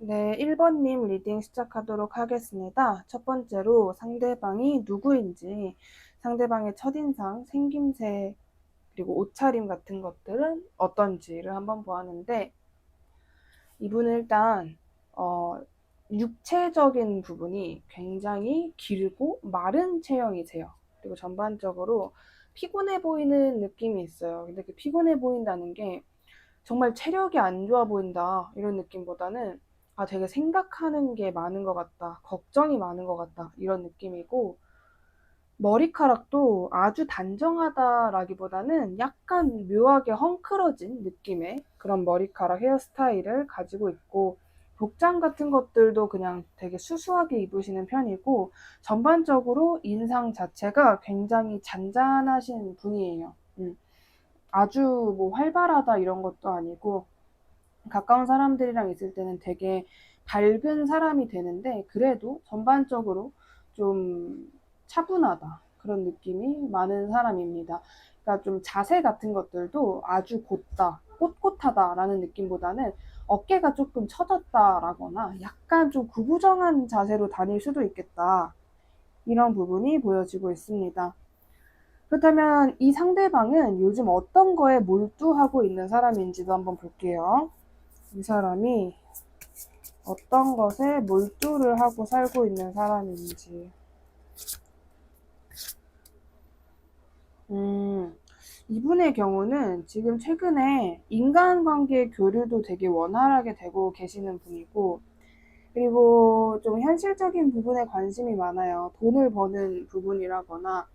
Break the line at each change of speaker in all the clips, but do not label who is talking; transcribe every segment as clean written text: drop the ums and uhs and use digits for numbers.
네, 1번님 리딩 시작하도록 하겠습니다. 첫 번째로 상대방이 누구인지, 상대방의 첫인상, 생김새, 그리고 옷차림 같은 것들은 어떤지를 한번 보았는데, 이분은 일단 육체적인 부분이 굉장히 길고 마른 체형이세요. 그리고 전반적으로 피곤해 보이는 느낌이 있어요. 근데 그 피곤해 보인다는 게 정말 체력이 안 좋아 보인다 이런 느낌보다는 아, 되게 생각하는 게 많은 것 같다, 걱정이 많은 것 같다 이런 느낌이고, 머리카락도 아주 단정하다라기보다는 약간 묘하게 헝클어진 느낌의 그런 머리카락 헤어스타일을 가지고 있고, 복장 같은 것들도 그냥 되게 수수하게 입으시는 편이고, 전반적으로 인상 자체가 굉장히 잔잔하신 분이에요. 아주 뭐 활발하다 이런 것도 아니고, 가까운 사람들이랑 있을 때는 되게 밝은 사람이 되는데, 그래도 전반적으로 좀 차분하다 그런 느낌이 많은 사람입니다. 그러니까 좀 자세 같은 것들도 아주 곧다, 꼿꼿하다라는 느낌보다는 어깨가 조금 처졌다라거나 약간 좀 구부정한 자세로 다닐 수도 있겠다, 이런 부분이 보여지고 있습니다. 그렇다면 이 상대방은 요즘 어떤 거에 몰두하고 있는 사람인지도 한번 볼게요. 이 사람이 어떤 것에 몰두를 하고 살고 있는 사람인지. 이분의 경우는 지금 최근에 인간관계 교류도 되게 원활하게 되고 계시는 분이고, 그리고 좀 현실적인 부분에 관심이 많아요. 돈을 버는 부분이라거나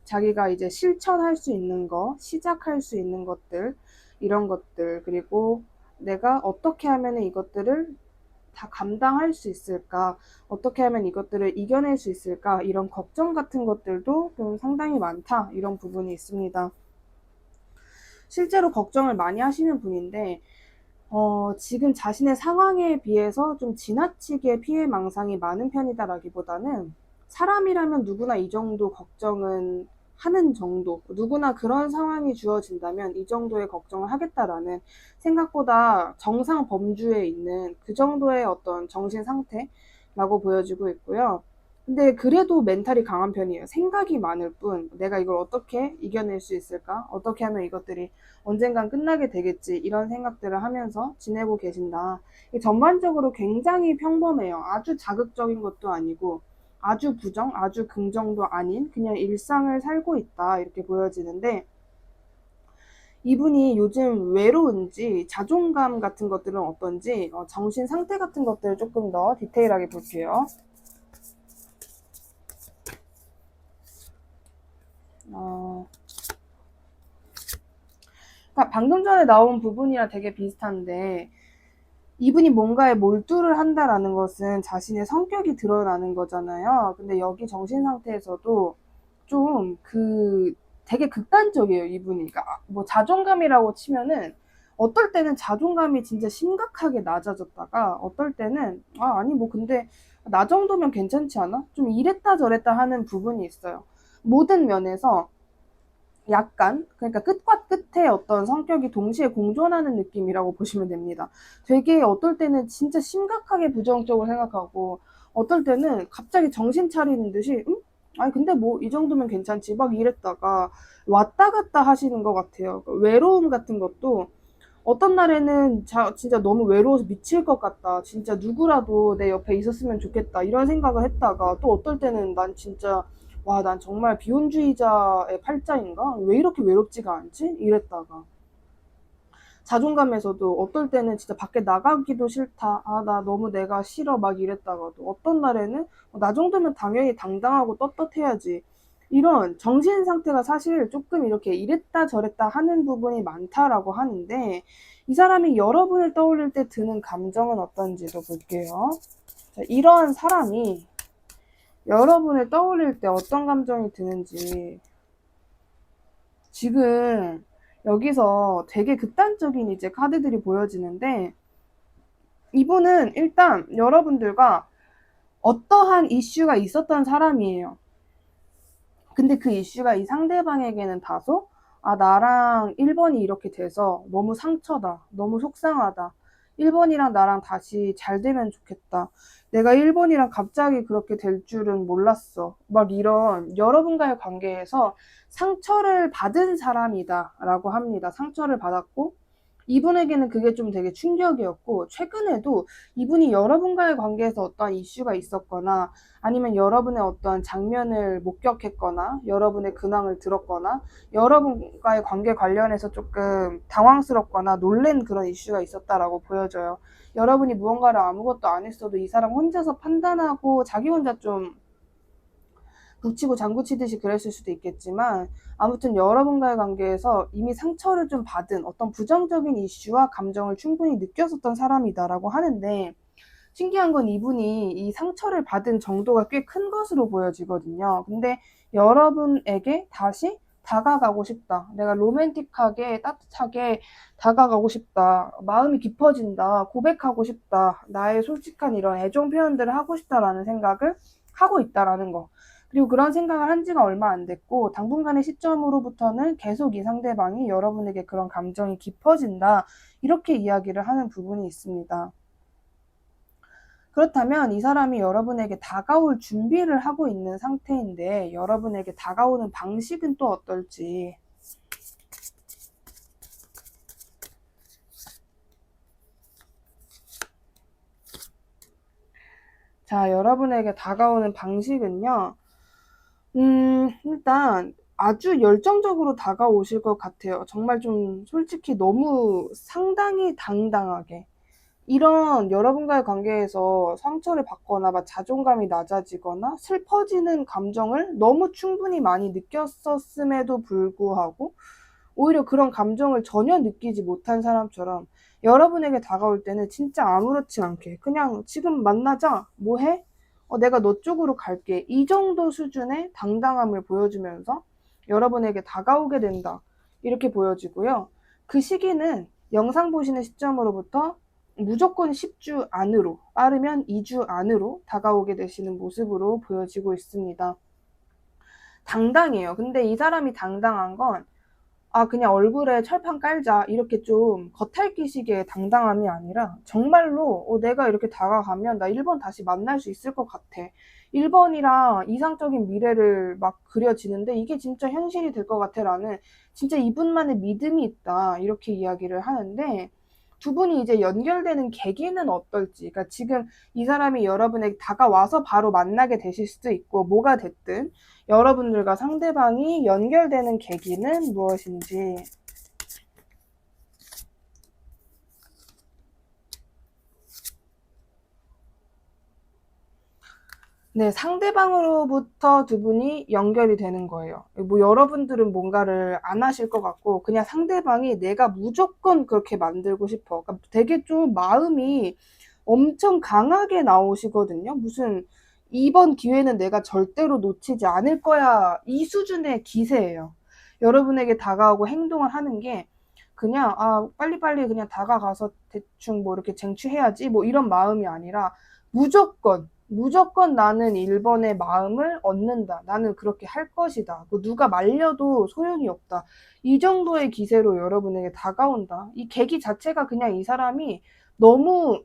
자기가 이제 실천할 수 있는 거, 시작할 수 있는 것들, 이런 것들, 그리고 내가 어떻게 하면 이것들을 다 감당할 수 있을까? 어떻게 하면 이것들을 이겨낼 수 있을까? 이런 걱정 같은 것들도 좀 상당히 많다, 이런 부분이 있습니다. 실제로 걱정을 많이 하시는 분인데, 지금 자신의 상황에 비해서 좀 지나치게 피해망상이 많은 편이다라기보다는 사람이라면 누구나 이 정도 걱정은 하는 정도, 누구나 그런 상황이 주어진다면 이 정도의 걱정을 하겠다라는, 생각보다 정상 범주에 있는 그 정도의 어떤 정신 상태라고 보여지고 있고요. 근데 그래도 멘탈이 강한 편이에요. 생각이 많을 뿐 내가 이걸 어떻게 이겨낼 수 있을까? 어떻게 하면 이것들이 언젠간 끝나게 되겠지, 이런 생각들을 하면서 지내고 계신다. 전반적으로 굉장히 평범해요. 아주 자극적인 것도 아니고 아주 부정, 아주 긍정도 아닌 그냥 일상을 살고 있다, 이렇게 보여지는데, 이분이 요즘 외로운지 자존감 같은 것들은 어떤지, 정신 상태 같은 것들을 조금 더 디테일하게 볼게요. 그러니까 방금 전에 나온 부분이랑 되게 비슷한데, 이분이 뭔가에 몰두를 한다라는 것은 자신의 성격이 드러나는 거잖아요. 근데 여기 정신 상태에서도 좀 되게 극단적이에요, 이분이. 그러니까 뭐 자존감이라고 치면은 어떨 때는 자존감이 진짜 심각하게 낮아졌다가, 어떨 때는 아니 뭐 근데 나 정도면 괜찮지 않아? 좀 이랬다 저랬다 하는 부분이 있어요. 모든 면에서 약간, 그러니까 끝과 끝에 어떤 성격이 동시에 공존하는 느낌이라고 보시면 됩니다. 되게 어떨 때는 진짜 심각하게 부정적으로 생각하고, 어떨 때는 갑자기 정신 차리는 듯이 아니 근데 뭐 이 정도면 괜찮지 막 이랬다가 왔다 갔다 하시는 것 같아요. 외로움 같은 것도 어떤 날에는 진짜 너무 외로워서 미칠 것 같다, 진짜 누구라도 내 옆에 있었으면 좋겠다, 이런 생각을 했다가, 또 어떨 때는 난 진짜 와, 난 정말 비혼주의자의 팔자인가? 왜 이렇게 외롭지가 않지? 이랬다가, 자존감에서도 어떨 때는 진짜 밖에 나가기도 싫다, 아, 나 너무 내가 싫어 막 이랬다가도, 어떤 날에는 나 정도면 당연히 당당하고 떳떳해야지, 이런 정신 상태가 사실 조금 이렇게 이랬다 저랬다 하는 부분이 많다라고 하는데, 이 사람이 여러분을 떠올릴 때 드는 감정은 어떤지도 볼게요. 자, 이런 사람이 여러분을 떠올릴 때 어떤 감정이 드는지. 지금 여기서 되게 극단적인 이제 카드들이 보여지는데, 이분은 일단 여러분들과 어떠한 이슈가 있었던 사람이에요. 근데 그 이슈가 이 상대방에게는 다소 나랑 1번이 이렇게 돼서 너무 상처다, 너무 속상하다, 1번이랑 나랑 다시 잘 되면 좋겠다, 내가 1번이랑 갑자기 그렇게 될 줄은 몰랐어, 막 이런 여러분과의 관계에서 상처를 받은 사람이다 라고 합니다. 상처를 받았고, 이분에게는 그게 좀 되게 충격이었고, 최근에도 이분이 여러분과의 관계에서 어떠한 이슈가 있었거나 아니면 여러분의 어떠한 장면을 목격했거나 여러분의 근황을 들었거나 여러분과의 관계 관련해서 조금 당황스럽거나 놀란 그런 이슈가 있었다라고 보여져요. 여러분이 무언가를 아무것도 안 했어도 이 사람 혼자서 판단하고 자기 혼자 좀 북치고 장구치듯이 그랬을 수도 있겠지만, 아무튼 여러분과의 관계에서 이미 상처를 좀 받은 어떤 부정적인 이슈와 감정을 충분히 느꼈었던 사람이다라고 하는데, 신기한 건 이분이 이 상처를 받은 정도가 꽤 큰 것으로 보여지거든요. 근데 여러분에게 다시 다가가고 싶다. 내가 로맨틱하게 따뜻하게 다가가고 싶다. 마음이 깊어진다. 고백하고 싶다. 나의 솔직한 이런 애정 표현들을 하고 싶다라는 생각을 하고 있다라는 거. 그리고 그런 생각을 한 지가 얼마 안 됐고, 당분간의 시점으로부터는 계속 이 상대방이 여러분에게 그런 감정이 깊어진다. 이렇게 이야기를 하는 부분이 있습니다. 그렇다면 이 사람이 여러분에게 다가올 준비를 하고 있는 상태인데, 여러분에게 다가오는 방식은 또 어떨지. 자, 여러분에게 다가오는 방식은요. 일단 아주 열정적으로 다가오실 것 같아요. 정말 좀 솔직히 너무 상당히 당당하게. 이런 여러분과의 관계에서 상처를 받거나 막 자존감이 낮아지거나 슬퍼지는 감정을 너무 충분히 많이 느꼈었음에도 불구하고 오히려 그런 감정을 전혀 느끼지 못한 사람처럼 여러분에게 다가올 때는 진짜 아무렇지 않게 그냥 지금 만나자, 뭐 해? 내가 너 쪽으로 갈게. 이 정도 수준의 당당함을 보여주면서 여러분에게 다가오게 된다. 이렇게 보여지고요. 그 시기는 영상 보시는 시점으로부터 무조건 10주 안으로, 빠르면 2주 안으로 다가오게 되시는 모습으로 보여지고 있습니다. 당당해요. 근데 이 사람이 당당한 건 그냥 얼굴에 철판 깔자 이렇게 좀 겉핥기식의 당당함이 아니라 정말로 내가 이렇게 다가가면 나 1번 다시 만날 수 있을 것 같아. 1번이랑 이상적인 미래를 막 그려지는데 이게 진짜 현실이 될 것 같아 라는 진짜 이분만의 믿음이 있다. 이렇게 이야기를 하는데, 두 분이 이제 연결되는 계기는 어떨지, 그러니까 지금 이 사람이 여러분에게 다가와서 바로 만나게 되실 수도 있고, 뭐가 됐든 여러분들과 상대방이 연결되는 계기는 무엇인지. 네, 상대방으로부터 두 분이 연결이 되는 거예요. 뭐 여러분들은 뭔가를 안 하실 것 같고 그냥 상대방이 내가 무조건 그렇게 만들고 싶어. 그러니까 되게 좀 마음이 엄청 강하게 나오시거든요. 무슨 이번 기회는 내가 절대로 놓치지 않을 거야. 이 수준의 기세예요. 여러분에게 다가오고 행동을 하는 게 그냥 빨리빨리 그냥 다가가서 대충 뭐 이렇게 쟁취해야지 뭐 이런 마음이 아니라 무조건 나는 1번의 마음을 얻는다. 나는 그렇게 할 것이다. 뭐 누가 말려도 소용이 없다. 이 정도의 기세로 여러분에게 다가온다. 이 계기 자체가 그냥 이 사람이 너무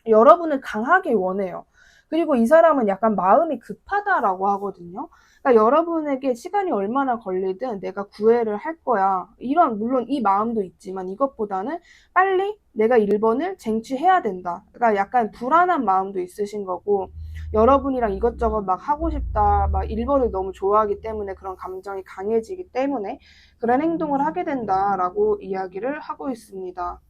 여러분을 강하게 원해요. 그리고 이 사람은 약간 마음이 급하다라고 하거든요. 그러니까 여러분에게 시간이 얼마나 걸리든 내가 구애를 할 거야. 이런, 물론 이 마음도 있지만 이것보다는 빨리 내가 1번을 쟁취해야 된다. 그러니까 약간 불안한 마음도 있으신 거고, 여러분이랑 이것저것 막 하고 싶다. 막 1번을 너무 좋아하기 때문에 그런 감정이 강해지기 때문에 그런 행동을 하게 된다라고 이야기를 하고 있습니다.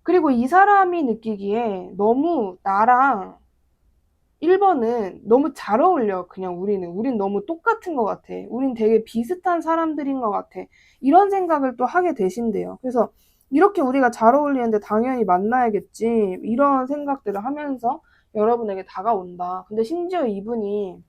그리고 이 사람이 느끼기에 너무 나랑 1번은 너무 잘 어울려. 그냥 우린 너무 똑같은 것 같아. 우린 되게 비슷한 사람들인 것 같아. 이런 생각을 또 하게 되신대요. 그래서 이렇게 우리가 잘 어울리는데 당연히 만나야겠지. 이런 생각들을 하면서 여러분에게 다가온다. 근데 심지어 이분이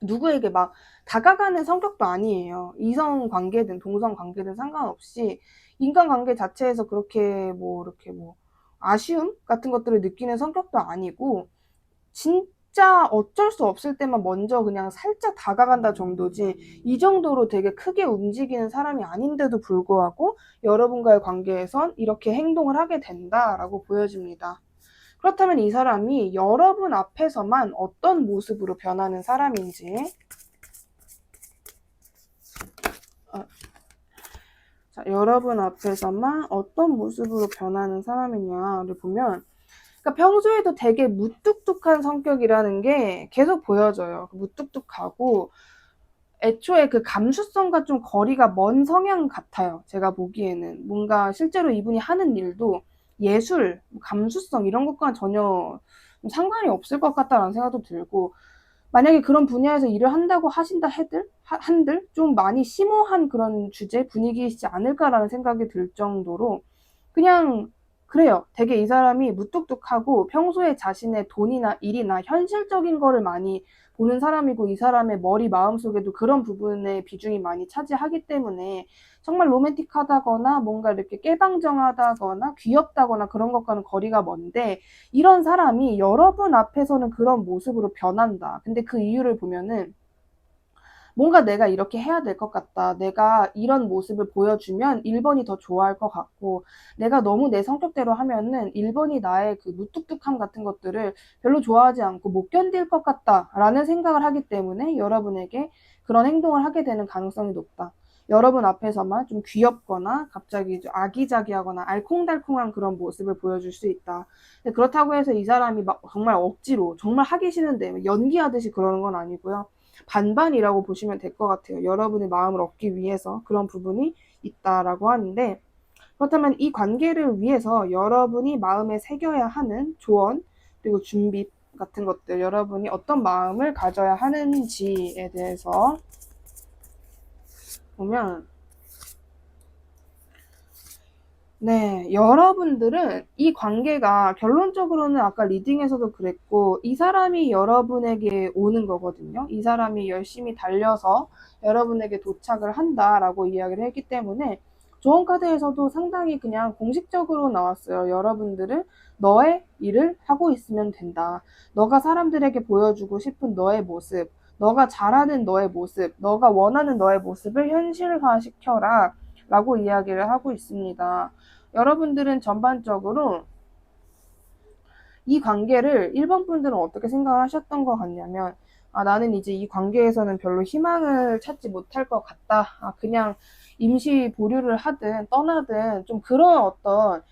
누구에게 막 다가가는 성격도 아니에요. 이성 관계든 동성 관계든 상관없이 인간관계 자체에서 그렇게 뭐 이렇게 뭐 아쉬움 같은 것들을 느끼는 성격도 아니고, 진짜 어쩔 수 없을 때만 먼저 그냥 살짝 다가간다 정도지 이 정도로 되게 크게 움직이는 사람이 아닌데도 불구하고 여러분과의 관계에선 이렇게 행동을 하게 된다라고 보여집니다. 그렇다면 이 사람이 여러분 앞에서만 어떤 모습으로 변하는 사람인지. 자, 여러분 앞에서만 어떤 모습으로 변하는 사람이냐를 보면, 그러니까 평소에도 되게 무뚝뚝한 성격이라는 게 계속 보여져요. 무뚝뚝하고 애초에 그 감수성과 좀 거리가 먼 성향 같아요. 제가 보기에는 뭔가 실제로 이분이 하는 일도 예술, 감수성 이런 것과는 전혀 상관이 없을 것 같다라는 생각도 들고, 만약에 그런 분야에서 일을 한다고 하신다 한들 좀 많이 심오한 그런 주제 분위기이지 않을까라는 생각이 들 정도로 그냥 그래요. 되게 이 사람이 무뚝뚝하고 평소에 자신의 돈이나 일이나 현실적인 거를 많이 보는 사람이고, 이 사람의 머리 마음속에도 그런 부분의 비중이 많이 차지하기 때문에 정말 로맨틱하다거나 뭔가 이렇게 깨방정하다거나 귀엽다거나 그런 것과는 거리가 먼데, 이런 사람이 여러분 앞에서는 그런 모습으로 변한다. 근데 그 이유를 보면은 뭔가 내가 이렇게 해야 될 것 같다. 내가 이런 모습을 보여주면 1번이 더 좋아할 것 같고, 내가 너무 내 성격대로 하면은 1번이 나의 그 무뚝뚝함 같은 것들을 별로 좋아하지 않고 못 견딜 것 같다라는 생각을 하기 때문에 여러분에게 그런 행동을 하게 되는 가능성이 높다. 여러분 앞에서만 좀 귀엽거나 갑자기 좀 아기자기하거나 알콩달콩한 그런 모습을 보여줄 수 있다. 근데 그렇다고 해서 이 사람이 막 정말 억지로 정말 하기 싫은데 연기하듯이 그러는 건 아니고요. 반반이라고 보시면 될 것 같아요. 여러분의 마음을 얻기 위해서 그런 부분이 있다라고 하는데, 그렇다면 이 관계를 위해서 여러분이 마음에 새겨야 하는 조언 그리고 준비 같은 것들, 여러분이 어떤 마음을 가져야 하는지에 대해서 보면, 네, 여러분들은 이 관계가 결론적으로는 아까 리딩에서도 그랬고, 이 사람이 여러분에게 오는 거거든요. 이 사람이 열심히 달려서 여러분에게 도착을 한다라고 이야기를 했기 때문에 조언 카드에서도 상당히 그냥 공식적으로 나왔어요. 여러분들은 너의 일을 하고 있으면 된다. 너가 사람들에게 보여주고 싶은 너의 모습, 너가 잘하는 너의 모습, 너가 원하는 너의 모습을 현실화시켜라 라고 이야기를 하고 있습니다. 여러분들은 전반적으로 이 관계를 1번 분들은 어떻게 생각을 하셨던 것 같냐면, 나는 이제 이 관계에서는 별로 희망을 찾지 못할 것 같다. 그냥 임시 보류를 하든 떠나든 좀 그런 어떤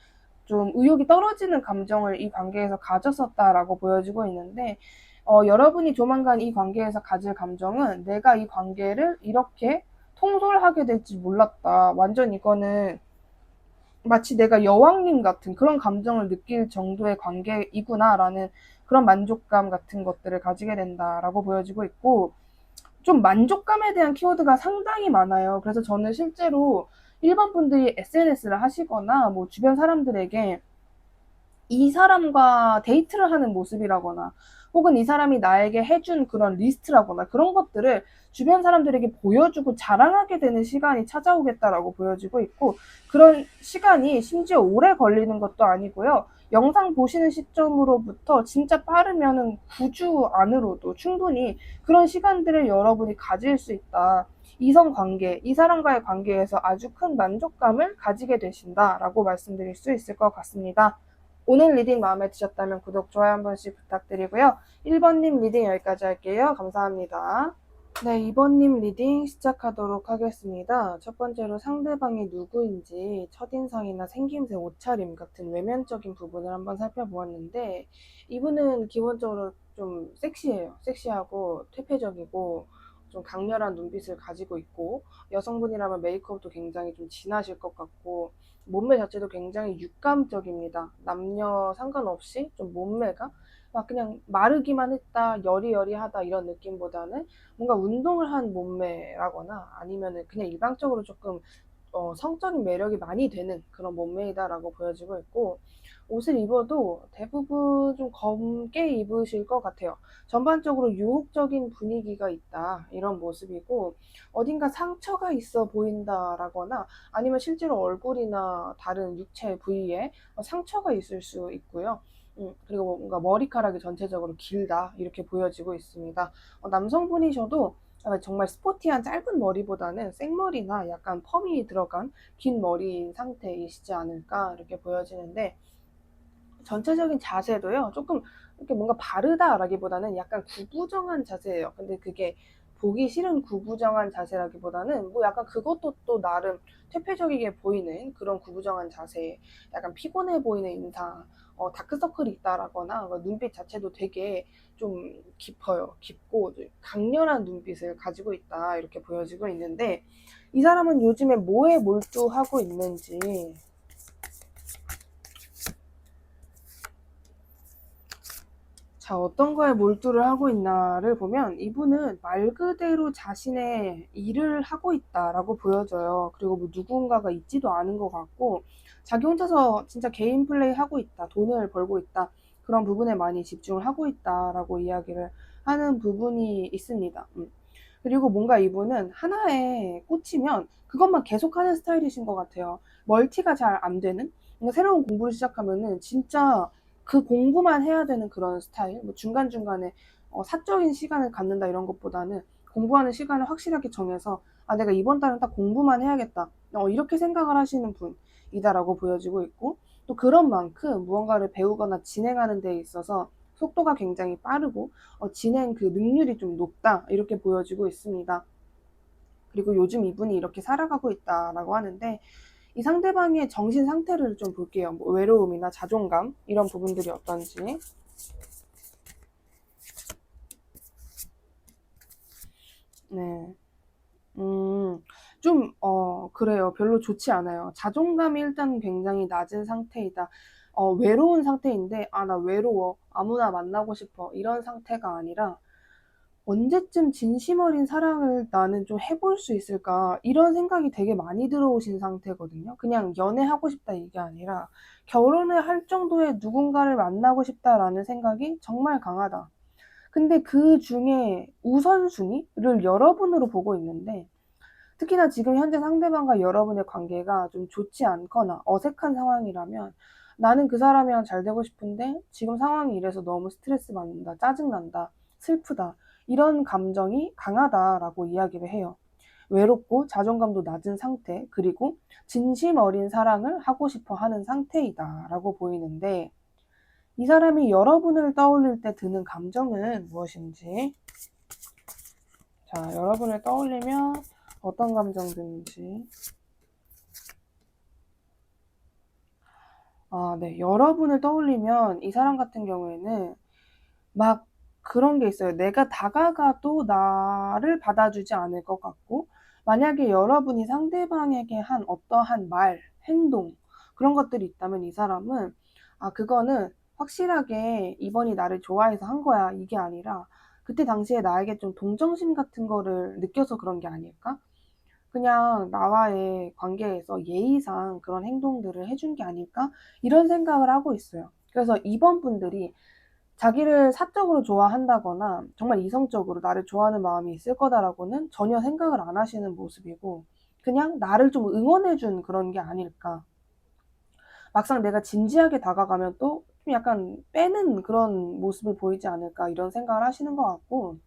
좀 의욕이 떨어지는 감정을 이 관계에서 가졌었다라고 보여지고 있는데, 여러분이 조만간 이 관계에서 가질 감정은 내가 이 관계를 이렇게 통솔하게 될지 몰랐다. 완전 이거는 마치 내가 여왕님 같은 그런 감정을 느낄 정도의 관계이구나라는 그런 만족감 같은 것들을 가지게 된다라고 보여지고 있고, 좀 만족감에 대한 키워드가 상당히 많아요. 그래서 저는 실제로 일반 분들이 SNS를 하시거나 뭐 주변 사람들에게 이 사람과 데이트를 하는 모습이라거나 혹은 이 사람이 나에게 해준 그런 리스트라거나 그런 것들을 주변 사람들에게 보여주고 자랑하게 되는 시간이 찾아오겠다라고 보여지고 있고, 그런 시간이 심지어 오래 걸리는 것도 아니고요. 영상 보시는 시점으로부터 진짜 빠르면은 9주 안으로도 충분히 그런 시간들을 여러분이 가질 수 있다. 이성 관계, 이 사람과의 관계에서 아주 큰 만족감을 가지게 되신다라고 말씀드릴 수 있을 것 같습니다. 오늘 리딩 마음에 드셨다면 구독, 좋아요 한 번씩 부탁드리고요. 1번님 리딩 여기까지 할게요. 감사합니다. 네, 2번님 리딩 시작하도록 하겠습니다. 첫 번째로 상대방이 누구인지 첫인상이나 생김새, 옷차림 같은 외면적인 부분을 한번 살펴보았는데, 이분은 기본적으로 좀 섹시해요. 섹시하고 퇴폐적이고 좀 강렬한 눈빛을 가지고 있고, 여성분이라면 메이크업도 굉장히 좀 진하실 것 같고, 몸매 자체도 굉장히 육감적입니다. 남녀 상관없이 좀 몸매가 막 그냥 마르기만 했다, 여리여리하다 이런 느낌보다는 뭔가 운동을 한 몸매라거나 아니면은 그냥 일방적으로 조금 성적인 매력이 많이 되는 그런 몸매이다라고 보여지고 있고, 옷을 입어도 대부분 좀 검게 입으실 것 같아요. 전반적으로 유혹적인 분위기가 있다 이런 모습이고, 어딘가 상처가 있어 보인다라거나 아니면 실제로 얼굴이나 다른 육체 부위에 상처가 있을 수 있고요. 그리고 뭔가 머리카락이 전체적으로 길다 이렇게 보여지고 있습니다. 남성분이셔도 정말 스포티한 짧은 머리보다는 생머리나 약간 펌이 들어간 긴 머리인 상태이시지 않을까 이렇게 보여지는데, 전체적인 자세도요 조금 이렇게 뭔가 바르다라기보다는 약간 구부정한 자세예요. 근데 그게 보기 싫은 구부정한 자세라기보다는 뭐 약간 그것도 또 나름 퇴폐적이게 보이는 그런 구부정한 자세, 약간 피곤해 보이는 인상, 다크서클이 있다라거나 눈빛 자체도 되게 좀 깊어요. 깊고 강렬한 눈빛을 가지고 있다 이렇게 보여지고 있는데, 이 사람은 요즘에 뭐에 몰두하고 있는지, 자, 어떤 거에 몰두를 하고 있나를 보면 이분은 말 그대로 자신의 일을 하고 있다라고 보여져요. 그리고 뭐 누군가가 있지도 않은 것 같고 자기 혼자서 진짜 개인 플레이 하고 있다, 돈을 벌고 있다, 그런 부분에 많이 집중을 하고 있다라고 이야기를 하는 부분이 있습니다. 그리고 뭔가 이분은 하나에 꽂히면 그것만 계속하는 스타일이신 것 같아요. 멀티가 잘 안 되는? 그러니까 새로운 공부를 시작하면은 진짜 그 공부만 해야 되는 그런 스타일. 뭐 중간중간에 사적인 시간을 갖는다 이런 것보다는 공부하는 시간을 확실하게 정해서, 아, 내가 이번 달은 딱 공부만 해야겠다, 이렇게 생각을 하시는 분이다라고 보여지고 있고, 또 그런 만큼 무언가를 배우거나 진행하는 데 있어서 속도가 굉장히 빠르고 진행 그 능률이 좀 높다 이렇게 보여지고 있습니다. 그리고 요즘 이분이 이렇게 살아가고 있다라고 하는데, 이 상대방의 정신 상태를 좀 볼게요. 뭐 외로움이나 자존감 이런 부분들이 어떤지. 네. 좀, 그래요. 별로 좋지 않아요. 자존감이 일단 굉장히 낮은 상태이다. 외로운 상태인데, 아, 나 외로워, 아무나 만나고 싶어, 이런 상태가 아니라, 언제쯤 진심 어린 사랑을 나는 좀 해볼 수 있을까? 이런 생각이 되게 많이 들어오신 상태거든요. 그냥 연애하고 싶다 이게 아니라 결혼을 할 정도의 누군가를 만나고 싶다라는 생각이 정말 강하다. 근데 그 중에 우선순위를 여러분으로 보고 있는데, 특히나 지금 현재 상대방과 여러분의 관계가 좀 좋지 않거나 어색한 상황이라면, 나는 그 사람이랑 잘 되고 싶은데 지금 상황이 이래서 너무 스트레스 받는다, 짜증난다, 슬프다, 이런 감정이 강하다라고 이야기를 해요. 외롭고 자존감도 낮은 상태, 그리고 진심 어린 사랑을 하고 싶어 하는 상태이다라고 보이는데, 이 사람이 여러분을 떠올릴 때 드는 감정은 무엇인지, 자, 여러분을 떠올리면 어떤 감정 드는지. 아, 네. 여러분을 떠올리면 이 사람 같은 경우에는 막 그런 게 있어요. 내가 다가가도 나를 받아주지 않을 것 같고, 만약에 여러분이 상대방에게 한 어떠한 말, 행동, 그런 것들이 있다면 이 사람은, 아, 그거는 확실하게 이번이 나를 좋아해서 한 거야, 이게 아니라 그때 당시에 나에게 좀 동정심 같은 거를 느껴서 그런 게 아닐까? 그냥 나와의 관계에서 예의상 그런 행동들을 해준 게 아닐까? 이런 생각을 하고 있어요. 그래서 이번 분들이 자기를 사적으로 좋아한다거나 정말 이성적으로 나를 좋아하는 마음이 있을 거다라고는 전혀 생각을 안 하시는 모습이고, 그냥 나를 좀 응원해준 그런 게 아닐까. 막상 내가 진지하게 다가가면 또 좀 약간 빼는 그런 모습을 보이지 않을까, 이런 생각을 하시는 것 같고,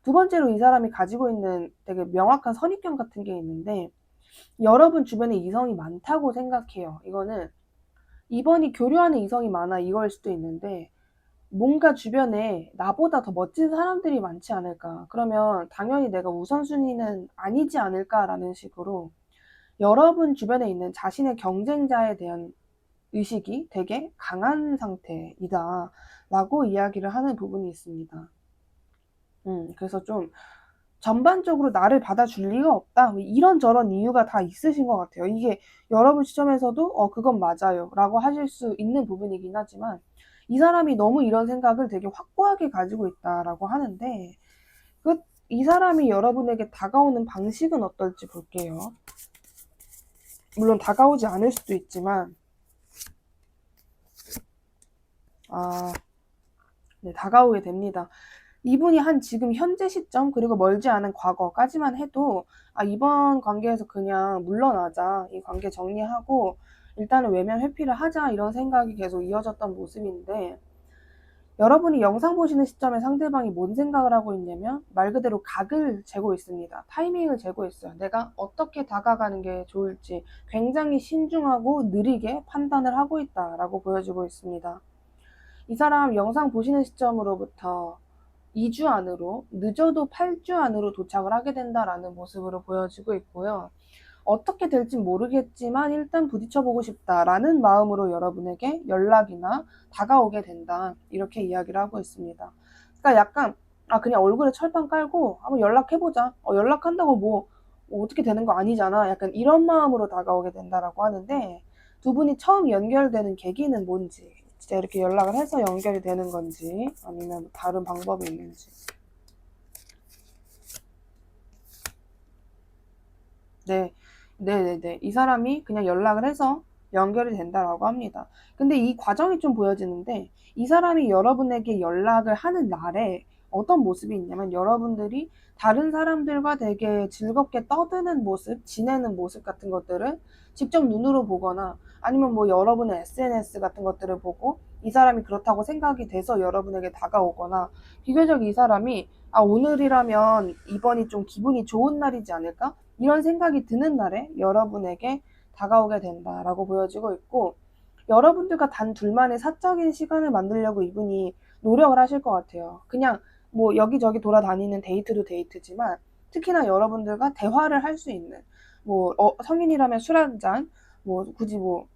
두 번째로 이 사람이 가지고 있는 되게 명확한 선입견 같은 게 있는데, 여러분 주변에 이성이 많다고 생각해요. 이거는 이번이 교류하는 이성이 많아 이거일 수도 있는데, 뭔가 주변에 나보다 더 멋진 사람들이 많지 않을까, 그러면 당연히 내가 우선순위는 아니지 않을까라는 식으로 여러분 주변에 있는 자신의 경쟁자에 대한 의식이 되게 강한 상태이다 라고 이야기를 하는 부분이 있습니다. 그래서 좀 전반적으로 나를 받아줄 리가 없다, 뭐 이런저런 이유가 다 있으신 것 같아요. 이게 여러분 시점에서도 그건 맞아요 라고 하실 수 있는 부분이긴 하지만, 이 사람이 너무 이런 생각을 되게 확고하게 가지고 있다라고 하는데, 이 사람이 여러분에게 다가오는 방식은 어떨지 볼게요. 물론 다가오지 않을 수도 있지만, 네, 다가오게 됩니다. 이분이 한 지금 현재 시점, 그리고 멀지 않은 과거까지만 해도, 아, 이번 관계에서 그냥 물러나자, 이 관계 정리하고 일단은 외면 회피를 하자, 이런 생각이 계속 이어졌던 모습인데, 여러분이 영상 보시는 시점에 상대방이 뭔 생각을 하고 있냐면 말 그대로 각을 재고 있습니다. 타이밍을 재고 있어요. 내가 어떻게 다가가는 게 좋을지 굉장히 신중하고 느리게 판단을 하고 있다라고 보여지고 있습니다. 이 사람 영상 보시는 시점으로부터 2주 안으로, 늦어도 8주 안으로 도착을 하게 된다라는 모습으로 보여지고 있고요. 어떻게 될지 모르겠지만 일단 부딪혀보고 싶다라는 마음으로 여러분에게 연락이나 다가오게 된다. 이렇게 이야기를 하고 있습니다. 그러니까 약간 그냥 얼굴에 철판 깔고 한번 연락해보자. 연락한다고 뭐 어떻게 되는 거 아니잖아. 약간 이런 마음으로 다가오게 된다라고 하는데, 두 분이 처음 연결되는 계기는 뭔지, 진짜 이렇게 연락을 해서 연결이 되는 건지 아니면 다른 방법이 있는지. 네, 네네네. 이 사람이 그냥 연락을 해서 연결이 된다라고 합니다. 근데 이 과정이 좀 보여지는데, 이 사람이 여러분에게 연락을 하는 날에 어떤 모습이 있냐면, 여러분들이 다른 사람들과 되게 즐겁게 떠드는 모습, 지내는 모습 같은 것들을 직접 눈으로 보거나, 아니면 뭐 여러분의 SNS 같은 것들을 보고 이 사람이 그렇다고 생각이 돼서 여러분에게 다가오거나, 비교적 이 사람이 오늘이라면 이번이 좀 기분이 좋은 날이지 않을까? 이런 생각이 드는 날에 여러분에게 다가오게 된다라고 보여지고 있고, 여러분들과 단 둘만의 사적인 시간을 만들려고 이분이 노력을 하실 것 같아요. 그냥 뭐 여기저기 돌아다니는 데이트도 데이트지만, 특히나 여러분들과 대화를 할 수 있는, 뭐 성인이라면 술 한 잔, 뭐 굳이 뭐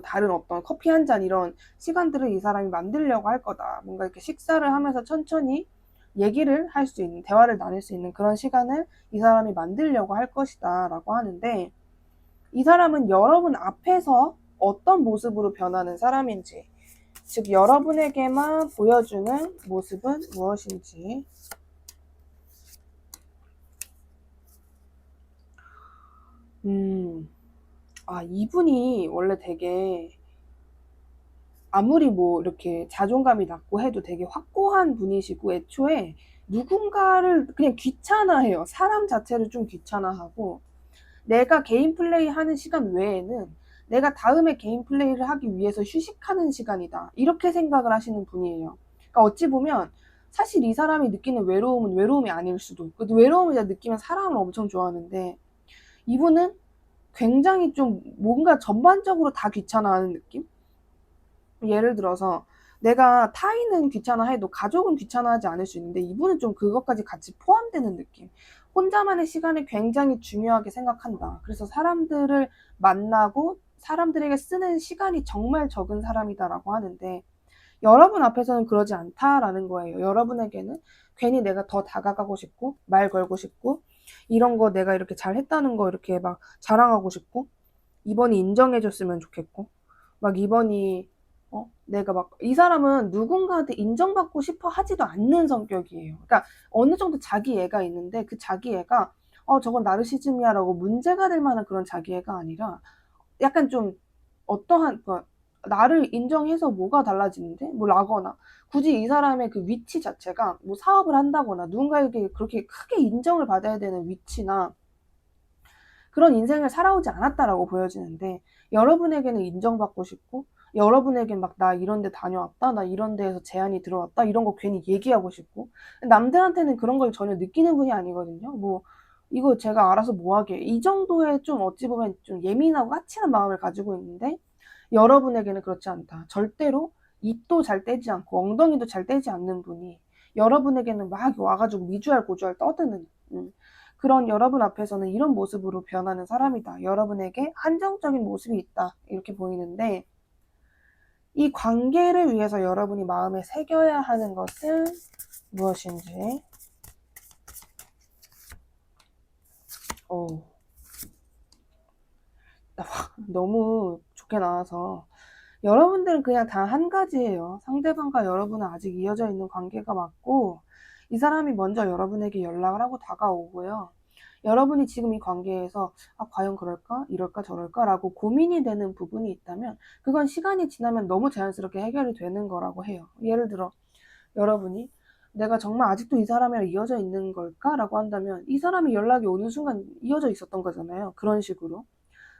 다른 어떤 커피 한 잔, 이런 시간들을 이 사람이 만들려고 할 거다. 뭔가 이렇게 식사를 하면서 천천히 얘기를 할 수 있는, 대화를 나눌 수 있는 그런 시간을 이 사람이 만들려고 할 것이다 라고 하는데, 이 사람은 여러분 앞에서 어떤 모습으로 변하는 사람인지, 즉 여러분에게만 보여주는 모습은 무엇인지. 이분이 원래 되게, 아무리 뭐 이렇게 자존감이 낮고 해도 되게 확고한 분이시고, 애초에 누군가를 그냥 귀찮아해요. 사람 자체를 좀 귀찮아하고, 내가 개인 플레이 하는 시간 외에는 내가 다음에 개인 플레이를 하기 위해서 휴식하는 시간이다, 이렇게 생각을 하시는 분이에요. 그러니까 어찌 보면 사실 이 사람이 느끼는 외로움은 외로움이 아닐 수도 있고, 외로움을 느끼면 사람을 엄청 좋아하는데, 이분은 굉장히 좀 뭔가 전반적으로 다 귀찮아하는 느낌? 예를 들어서 내가 타인은 귀찮아해도 가족은 귀찮아하지 않을 수 있는데, 이분은 좀 그것까지 같이 포함되는 느낌. 혼자만의 시간을 굉장히 중요하게 생각한다. 그래서 사람들을 만나고 사람들에게 쓰는 시간이 정말 적은 사람이다라고 하는데, 여러분 앞에서는 그러지 않다라는 거예요. 여러분에게는 괜히 내가 더 다가가고 싶고 말 걸고 싶고, 이런 거 내가 이렇게 잘했다는 거 이렇게 막 자랑하고 싶고, 이번이 인정해줬으면 좋겠고, 막 이번이 내가 막, 이 사람은 누군가한테 인정받고 싶어 하지도 않는 성격이에요. 그러니까 어느 정도 자기애가 있는데, 그 자기애가 저건 나르시즘이야라고 문제가 될 만한 그런 자기애가 아니라, 약간 좀 어떠한 나를 인정해서 뭐가 달라지는데 뭐 라거나, 굳이 이 사람의 그 위치 자체가 뭐 사업을 한다거나 누군가에게 그렇게 크게 인정을 받아야 되는 위치나 그런 인생을 살아오지 않았다라고 보여지는데, 여러분에게는 인정받고 싶고, 여러분에게 막 나 이런 데 다녀왔다, 나 이런 데에서 제안이 들어왔다, 이런 거 괜히 얘기하고 싶고, 남들한테는 그런 걸 전혀 느끼는 분이 아니거든요. 뭐 이거 제가 알아서 뭐 하게, 이 정도의 좀 어찌 보면 좀 예민하고 까칠한 마음을 가지고 있는데, 여러분에게는 그렇지 않다. 절대로 입도 잘 떼지 않고 엉덩이도 잘 떼지 않는 분이 여러분에게는 막 와가지고 미주알 고주알 떠드는, 그런, 여러분 앞에서는 이런 모습으로 변하는 사람이다. 여러분에게 한정적인 모습이 있다. 이렇게 보이는데, 이 관계를 위해서 여러분이 마음에 새겨야 하는 것은 무엇인지. 오, 너무 좋게 나와서, 여러분들은 그냥 단 한 가지예요. 상대방과 여러분은 아직 이어져 있는 관계가 맞고, 이 사람이 먼저 여러분에게 연락을 하고 다가오고요. 여러분이 지금 이 관계에서 과연 그럴까? 이럴까? 저럴까? 라고 고민이 되는 부분이 있다면, 그건 시간이 지나면 너무 자연스럽게 해결이 되는 거라고 해요. 예를 들어 여러분이 내가 정말 아직도 이 사람이랑 이어져 있는 걸까? 라고 한다면, 이 사람이 연락이 오는 순간 이어져 있었던 거잖아요. 그런 식으로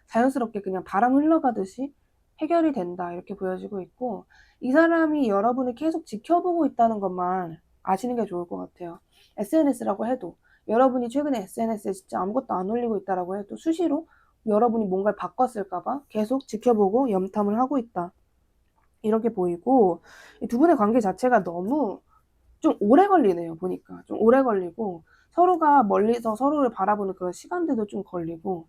자연스럽게 그냥 바람 흘러가듯이 해결이 된다, 이렇게 보여지고 있고, 이 사람이 여러분을 계속 지켜보고 있다는 것만 아시는 게 좋을 것 같아요. SNS라고 해도, 여러분이 최근에 SNS에 진짜 아무것도 안 올리고 있다라고 해도 수시로 여러분이 뭔가를 바꿨을까봐 계속 지켜보고 염탐을 하고 있다, 이렇게 보이고, 이 두 분의 관계 자체가 너무 좀 오래 걸리네요. 보니까 좀 오래 걸리고 서로가 멀리서 서로를 바라보는 그런 시간들도 좀 걸리고.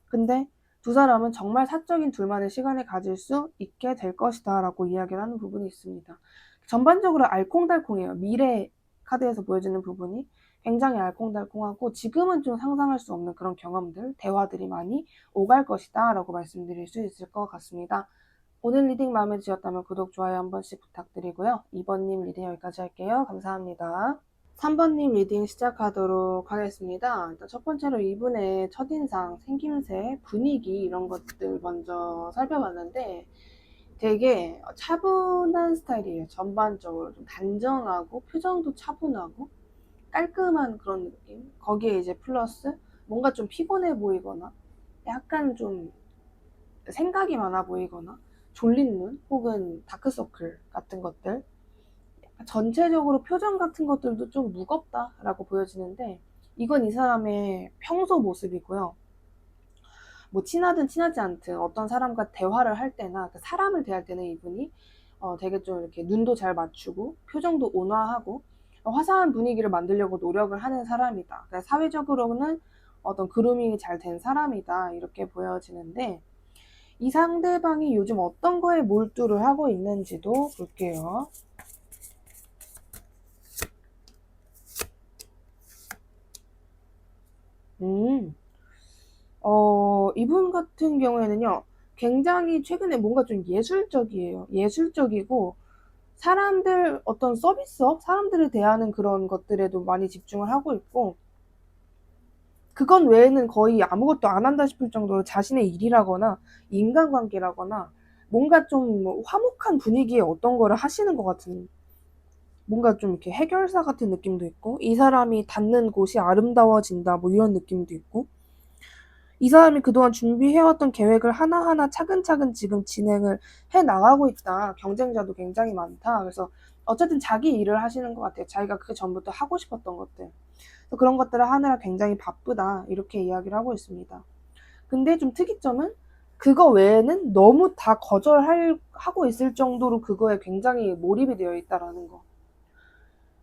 근데 두 사람은 정말 사적인 둘만의 시간을 가질 수 있게 될 것이다 라고 이야기를 하는 부분이 있습니다. 전반적으로 알콩달콩해요. 미래 카드에서 보여지는 부분이 굉장히 알콩달콩하고 지금은 좀 상상할 수 없는 그런 경험들, 대화들이 많이 오갈 것이다 라고 말씀드릴 수 있을 것 같습니다. 오늘 리딩 마음에 드셨다면 구독, 좋아요 한 번씩 부탁드리고요. 2번님 리딩 여기까지 할게요. 감사합니다. 3번님 리딩 시작하도록 하겠습니다. 일단 첫 번째로 이분의 첫인상, 생김새, 분위기 이런 것들 먼저 살펴봤는데 되게 차분한 스타일이에요. 전반적으로 좀 단정하고 표정도 차분하고 깔끔한 그런 느낌. 거기에 이제 플러스 뭔가 좀 피곤해 보이거나 약간 좀 생각이 많아 보이거나 졸린 눈 혹은 다크서클 같은 것들, 전체적으로 표정 같은 것들도 좀 무겁다라고 보여지는데 이건 이 사람의 평소 모습이고요. 뭐 친하든 친하지 않든 어떤 사람과 대화를 할 때나 그 사람을 대할 때는 이분이 되게 좀 이렇게 눈도 잘 맞추고 표정도 온화하고 화사한 분위기를 만들려고 노력을 하는 사람이다. 그러니까 사회적으로는 어떤 그루밍이 잘 된 사람이다 이렇게 보여지는데 이 상대방이 요즘 어떤 거에 몰두를 하고 있는지도 볼게요. 이분 같은 경우에는요, 굉장히 최근에 뭔가 좀 예술적이에요. 예술적이고, 사람들, 어떤 서비스업, 사람들을 대하는 그런 것들에도 많이 집중을 하고 있고, 그건 외에는 거의 아무것도 안 한다 싶을 정도로 자신의 일이라거나, 인간관계라거나, 뭔가 좀 화목한 분위기의 어떤 거를 하시는 것 같은, 뭔가 좀 이렇게 해결사 같은 느낌도 있고, 이 사람이 닿는 곳이 아름다워진다, 뭐 이런 느낌도 있고, 이 사람이 그동안 준비해왔던 계획을 하나하나 차근차근 지금 진행을 해 나가고 있다. 경쟁자도 굉장히 많다. 그래서 어쨌든 자기 일을 하시는 것 같아요. 자기가 그 전부터 하고 싶었던 것들. 그래서 그런 것들을 하느라 굉장히 바쁘다. 이렇게 이야기를 하고 있습니다. 근데 좀 특이점은 그거 외에는 너무 다 거절하고 있을 정도로 그거에 굉장히 몰입이 되어 있다라는 거.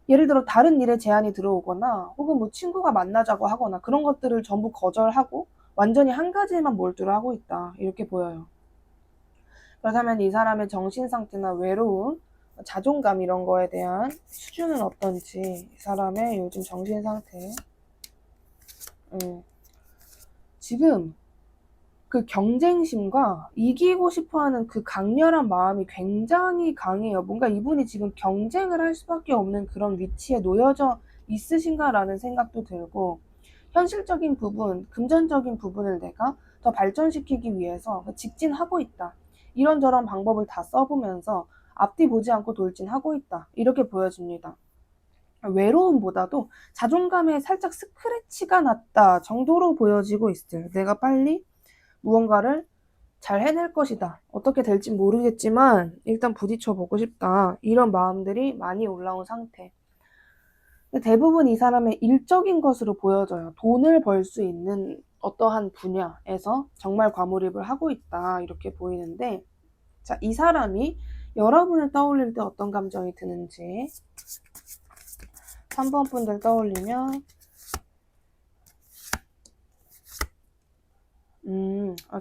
예를 들어 다른 일에 제안이 들어오거나 혹은 뭐 친구가 만나자고 하거나 그런 것들을 전부 거절하고 완전히 한 가지에만 몰두를 하고 있다. 이렇게 보여요. 그렇다면 이 사람의 정신 상태나 외로움, 자존감 이런 거에 대한 수준은 어떤지, 이 사람의 요즘 정신 상태. 지금 그 경쟁심과 이기고 싶어하는 그 강렬한 마음이 굉장히 강해요. 뭔가 이분이 지금 경쟁을 할 수밖에 없는 그런 위치에 놓여져 있으신가라는 생각도 들고, 현실적인 부분, 금전적인 부분을 내가 더 발전시키기 위해서 직진하고 있다. 이런저런 방법을 다 써보면서 앞뒤 보지 않고 돌진하고 있다. 이렇게 보여집니다. 외로움보다도 자존감에 살짝 스크래치가 났다 정도로 보여지고 있어요. 내가 빨리 무언가를 잘 해낼 것이다. 어떻게 될지 모르겠지만 일단 부딪혀 보고 싶다. 이런 마음들이 많이 올라온 상태. 대부분 이 사람의 일적인 것으로 보여져요. 돈을 벌 수 있는 어떠한 분야에서 정말 과몰입을 하고 있다. 이렇게 보이는데, 자, 이 사람이 여러분을 떠올릴 때 어떤 감정이 드는지 3번 분들 떠올리면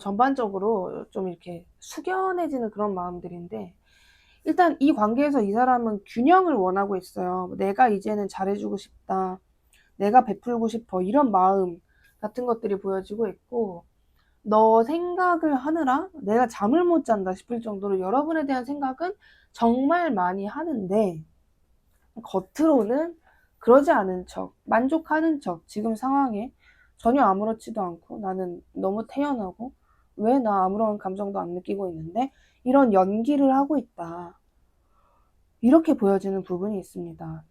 전반적으로 좀 이렇게 숙연해지는 그런 마음들인데, 일단 이 관계에서 이 사람은 균형을 원하고 있어요. 내가 이제는 잘해주고 싶다. 내가 베풀고 싶어. 이런 마음 같은 것들이 보여지고 있고, 너 생각을 하느라 내가 잠을 못 잔다 싶을 정도로 여러분에 대한 생각은 정말 많이 하는데, 겉으로는 그러지 않은 척, 만족하는 척, 지금 상황에 전혀 아무렇지도 않고 나는 너무 태연하고 왜 나 아무런 감정도 안 느끼고 있는데 이런 연기를 하고 있다. 이렇게 보여지는 부분이 있습니다.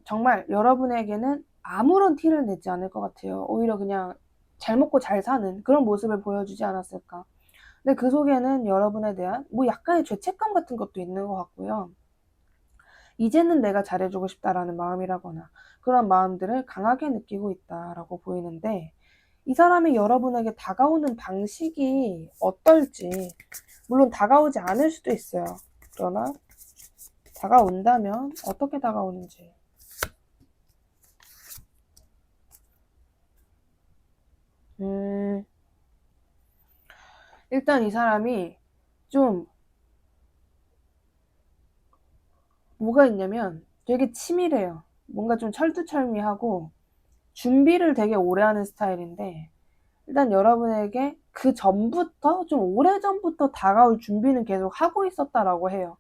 정말 여러분에게는 아무런 티를 내지 않을 것 같아요. 오히려 그냥 잘 먹고 잘 사는 그런 모습을 보여주지 않았을까. 근데 그 속에는 여러분에 대한 뭐 약간의 죄책감 같은 것도 있는 것 같고요. 이제는 내가 잘해주고 싶다라는 마음이라거나 그런 마음들을 강하게 느끼고 있다라고 보이는데, 이 사람이 여러분에게 다가오는 방식이 어떨지, 물론 다가오지 않을 수도 있어요. 그러나 다가온다면 어떻게 다가오는지. 일단 이 사람이 좀 뭐가 있냐면 되게 치밀해요. 뭔가 좀 철두철미하고 준비를 되게 오래 하는 스타일인데, 일단 여러분에게 그 전부터 좀 오래전부터 다가올 준비는 계속 하고 있었다라고 해요.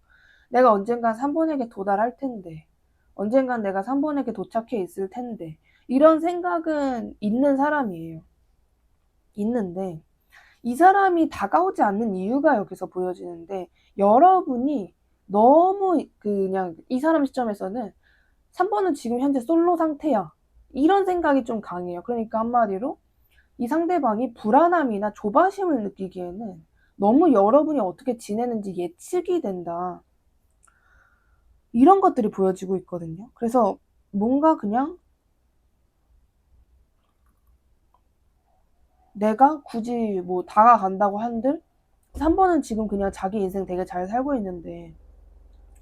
내가 언젠간 3번에게 도달할 텐데, 언젠간 내가 3번에게 도착해 있을 텐데, 이런 생각은 있는 사람이에요. 있는데 이 사람이 다가오지 않는 이유가 여기서 보여지는데, 여러분이 너무 그냥 이 사람 시점에서는 3번은 지금 현재 솔로 상태야, 이런 생각이 좀 강해요. 그러니까 한마디로 이 상대방이 불안함이나 조바심을 느끼기에는 너무 여러분이 어떻게 지내는지 예측이 된다, 이런 것들이 보여지고 있거든요. 그래서 뭔가 그냥 내가 굳이 뭐 다가간다고 한들 3번은 지금 그냥 자기 인생 되게 잘 살고 있는데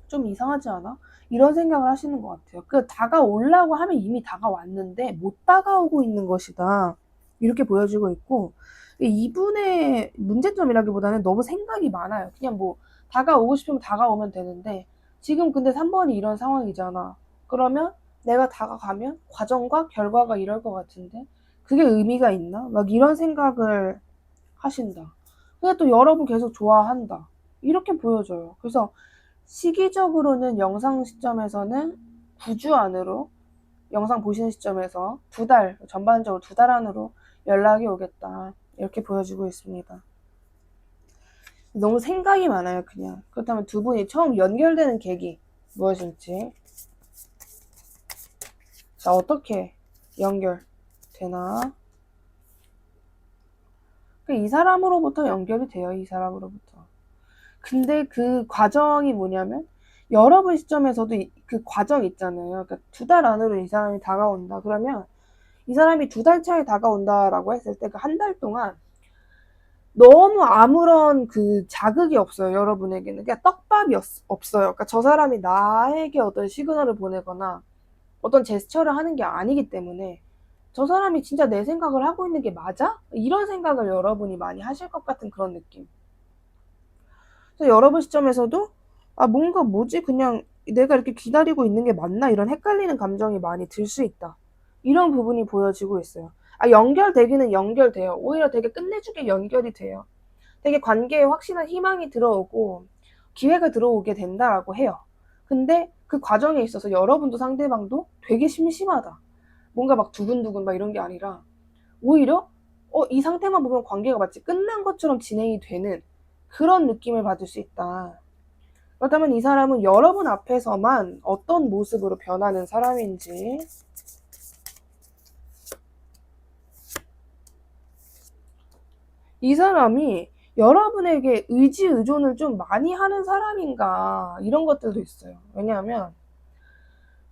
좀 이상하지 않아? 이런 생각을 하시는 것 같아요. 그 다가오려고 하면 이미 다가왔는데 못 다가오고 있는 것이다, 이렇게 보여지고 있고, 이분의 문제점이라기보다는 너무 생각이 많아요. 그냥 뭐 다가오고 싶으면 다가오면 되는데 지금 근데 3번이 이런 상황이잖아. 그러면 내가 다가가면 과정과 결과가 이럴 것 같은데 그게 의미가 있나? 막 이런 생각을 하신다. 근데 또 여러분 계속 좋아한다, 이렇게 보여져요. 그래서 시기적으로는 영상 시점에서는 9주 안으로, 영상 보시는 시점에서 2달, 전반적으로 2달 안으로 연락이 오겠다, 이렇게 보여지고 있습니다. 너무 생각이 많아요, 그냥. 그렇다면 두 분이 처음 연결되는 계기 무엇일지. 자, 어떻게 연결되나? 이 사람으로부터 연결이 돼요, 이 사람으로부터. 근데 그 과정이 뭐냐면, 여러분 시점에서도 그 과정 있잖아요. 그러니까 2달 안으로 이 사람이 다가온다. 그러면 이 사람이 2달 차에 다가온다라고 했을 때 그 한 달 동안 너무 아무런 그 자극이 없어요, 여러분에게는. 그냥 떡밥이 없어요. 그러니까 저 사람이 나에게 어떤 시그널을 보내거나 어떤 제스처를 하는 게 아니기 때문에 저 사람이 진짜 내 생각을 하고 있는 게 맞아? 이런 생각을 여러분이 많이 하실 것 같은 그런 느낌. 그래서 여러분 시점에서도 뭔가 뭐지? 그냥 내가 이렇게 기다리고 있는 게 맞나? 이런 헷갈리는 감정이 많이 들 수 있다, 이런 부분이 보여지고 있어요. 연결되기는 연결돼요. 오히려 되게 끝내주게 연결이 돼요. 되게 관계에 확실한 희망이 들어오고 기회가 들어오게 된다라고 해요. 근데 그 과정에 있어서 여러분도 상대방도 되게 심심하다, 뭔가 막 두근두근 막 이런 게 아니라 오히려 이 상태만 보면 관계가 마치 끝난 것처럼 진행이 되는 그런 느낌을 받을 수 있다. 그렇다면 이 사람은 여러분 앞에서만 어떤 모습으로 변하는 사람인지. 이 사람이 여러분에게 의지 의존을 좀 많이 하는 사람인가, 이런 것들도 있어요. 왜냐하면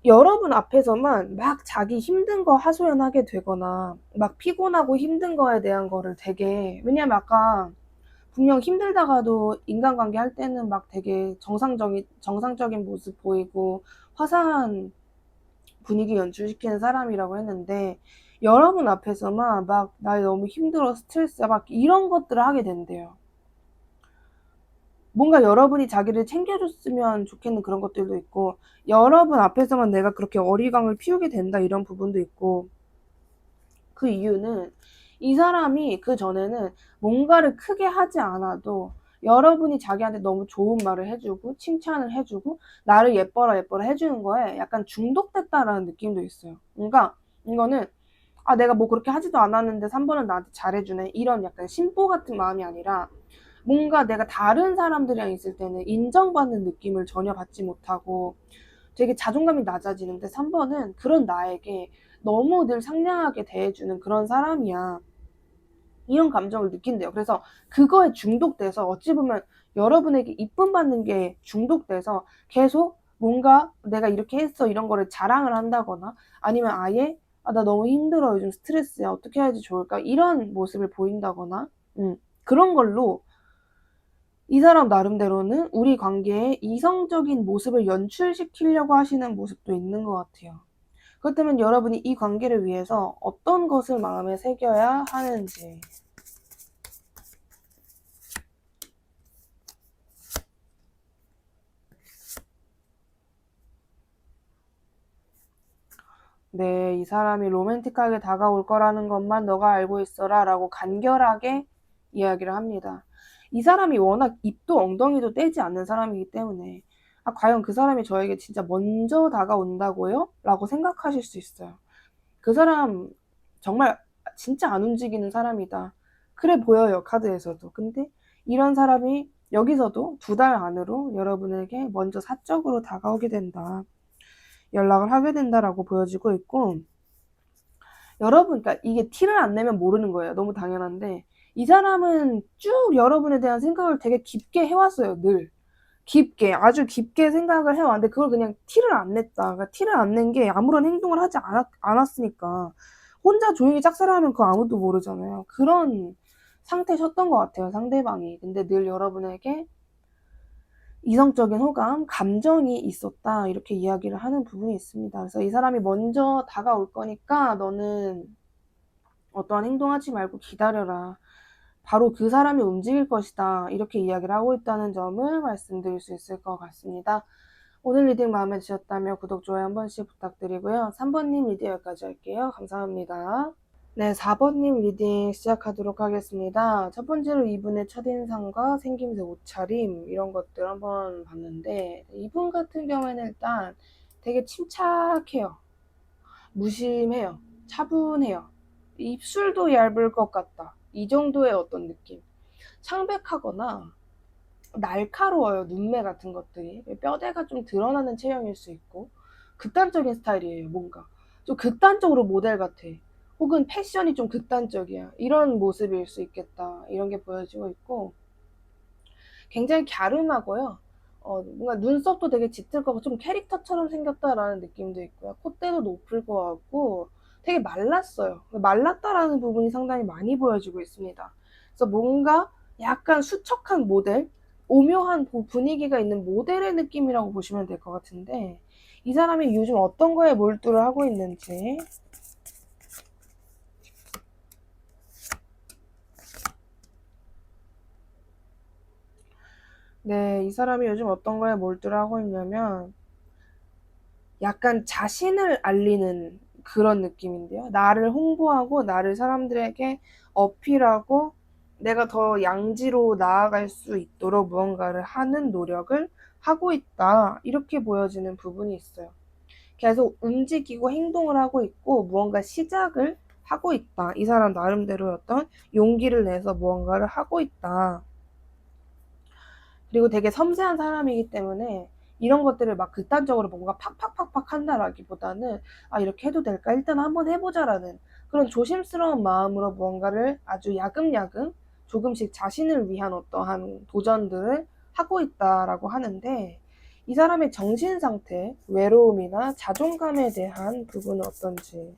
여러분 앞에서만 막 자기 힘든 거 하소연하게 되거나 막 피곤하고 힘든 거에 대한 거를 되게, 왜냐면 아까 분명 힘들다가도 인간관계 할 때는 막 되게 정상적인 모습 보이고 화사한 분위기 연출시키는 사람이라고 했는데, 여러분 앞에서만 막 나 너무 힘들어, 스트레스야, 막 이런 것들을 하게 된대요. 뭔가 여러분이 자기를 챙겨줬으면 좋겠는 그런 것들도 있고, 여러분 앞에서만 내가 그렇게 어리광을 피우게 된다, 이런 부분도 있고. 그 이유는 이 사람이 그 전에는 뭔가를 크게 하지 않아도 여러분이 자기한테 너무 좋은 말을 해주고 칭찬을 해주고 나를 예뻐라 예뻐라 해주는 거에 약간 중독됐다라는 느낌도 있어요. 그러니까 이거는 내가 뭐 그렇게 하지도 않았는데 3번은 나한테 잘해주네, 이런 약간 심보 같은 마음이 아니라, 뭔가 내가 다른 사람들이랑 있을 때는 인정받는 느낌을 전혀 받지 못하고 되게 자존감이 낮아지는데 3번은 그런 나에게 너무 늘 상냥하게 대해주는 그런 사람이야, 이런 감정을 느낀대요. 그래서 그거에 중독돼서 어찌 보면 여러분에게 이쁨 받는 게 중독돼서 계속 뭔가 내가 이렇게 했어, 이런 거를 자랑을 한다거나 아니면 아예 나 너무 힘들어, 요즘 스트레스야, 어떻게 해야지 좋을까, 이런 모습을 보인다거나 그런 걸로 이 사람 나름대로는 우리 관계에 이성적인 모습을 연출시키려고 하시는 모습도 있는 것 같아요. 그렇다면 여러분이 이 관계를 위해서 어떤 것을 마음에 새겨야 하는지. 네, 이 사람이 로맨틱하게 다가올 거라는 것만 너가 알고 있어라 라고 간결하게 이야기를 합니다. 이 사람이 워낙 입도 엉덩이도 떼지 않는 사람이기 때문에 과연 그 사람이 저에게 진짜 먼저 다가온다고요? 라고 생각하실 수 있어요. 그 사람 정말 진짜 안 움직이는 사람이다. 그래 보여요, 카드에서도. 근데 이런 사람이 여기서도 2달 안으로 여러분에게 먼저 사적으로 다가오게 된다. 연락을 하게 된다라고 보여지고 있고, 여러분, 그러니까 이게 티를 안 내면 모르는 거예요. 너무 당연한데, 이 사람은 쭉 여러분에 대한 생각을 되게 깊게 해왔어요, 늘. 깊게, 아주 깊게 생각을 해왔는데, 그걸 그냥 티를 안 냈다. 그러니까 티를 안 낸 게 아무런 행동을 하지 않았으니까. 혼자 조용히 짝사랑하면 그거 아무도 모르잖아요. 그런 상태셨던 것 같아요, 상대방이. 근데 늘 여러분에게 이성적인 호감, 감정이 있었다. 이렇게 이야기를 하는 부분이 있습니다. 그래서 이 사람이 먼저 다가올 거니까 너는 어떠한 행동하지 말고 기다려라. 바로 그 사람이 움직일 것이다. 이렇게 이야기를 하고 있다는 점을 말씀드릴 수 있을 것 같습니다. 오늘 리딩 마음에 드셨다면 구독, 좋아요 한 번씩 부탁드리고요. 3번님 리딩 여기까지 할게요. 감사합니다. 네, 4번님 리딩 시작하도록 하겠습니다. 첫 번째로 이분의 첫인상과 생김새, 옷차림 이런 것들 한번 봤는데, 이분 같은 경우에는 일단 되게 침착해요. 무심해요. 차분해요. 입술도 얇을 것 같다. 이 정도의 어떤 느낌. 창백하거나 날카로워요. 눈매 같은 것들이. 뼈대가 좀 드러나는 체형일 수 있고, 극단적인 스타일이에요. 뭔가 좀 극단적으로 모델 같아. 혹은 패션이 좀 극단적이야. 이런 모습일 수 있겠다. 이런 게 보여지고 있고, 굉장히 갸름하고요. 뭔가 눈썹도 되게 짙을 것 같고 좀 캐릭터처럼 생겼다라는 느낌도 있고요. 콧대도 높을 것 같고 되게 말랐어요. 말랐다라는 부분이 상당히 많이 보여지고 있습니다. 그래서 뭔가 약간 수척한 모델, 오묘한 분위기가 있는 모델의 느낌이라고 보시면 될 것 같은데, 이 사람이 요즘 어떤 거에 몰두를 하고 있는지. 네, 이 사람이 요즘 어떤 거에 몰두를 하고 있냐면 약간 자신을 알리는 그런 느낌인데요. 나를 홍보하고 나를 사람들에게 어필하고 내가 더 양지로 나아갈 수 있도록 무언가를 하는 노력을 하고 있다. 이렇게 보여지는 부분이 있어요. 계속 움직이고 행동을 하고 있고 무언가 시작을 하고 있다. 이 사람 나름대로 어떤 용기를 내서 무언가를 하고 있다. 그리고 되게 섬세한 사람이기 때문에 이런 것들을 막 극단적으로 뭔가 팍팍팍팍 한다라기보다는 이렇게 해도 될까? 일단 한번 해보자라는 그런 조심스러운 마음으로 무언가를 아주 야금야금 조금씩 자신을 위한 어떠한 도전들을 하고 있다라고 하는데, 이 사람의 정신 상태, 외로움이나 자존감에 대한 부분은 어떤지.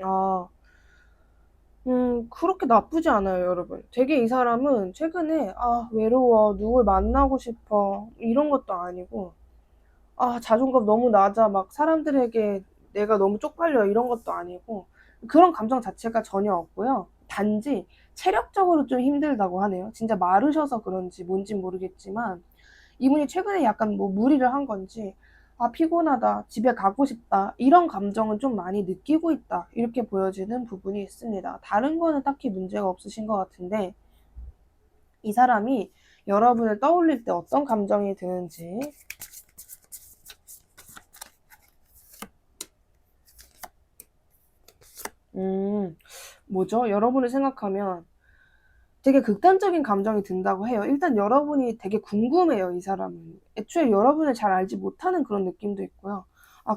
아, 그렇게 나쁘지 않아요, 여러분. 되게 이 사람은 최근에, 외로워, 누굴 만나고 싶어, 이런 것도 아니고, 자존감 너무 낮아, 막 사람들에게 내가 너무 쪽팔려, 이런 것도 아니고, 그런 감정 자체가 전혀 없고요. 단지 체력적으로 좀 힘들다고 하네요. 진짜 마르셔서 그런지 뭔진 모르겠지만, 이분이 최근에 약간 뭐 무리를 한 건지, 피곤하다, 집에 가고 싶다, 이런 감정은 좀 많이 느끼고 있다. 이렇게 보여지는 부분이 있습니다. 다른 거는 딱히 문제가 없으신 것 같은데, 이 사람이 여러분을 떠올릴 때 어떤 감정이 드는지. 뭐죠? 여러분을 생각하면 되게 극단적인 감정이 든다고 해요. 일단 여러분이 되게 궁금해요, 이 사람은. 애초에 여러분을 잘 알지 못하는 그런 느낌도 있고요.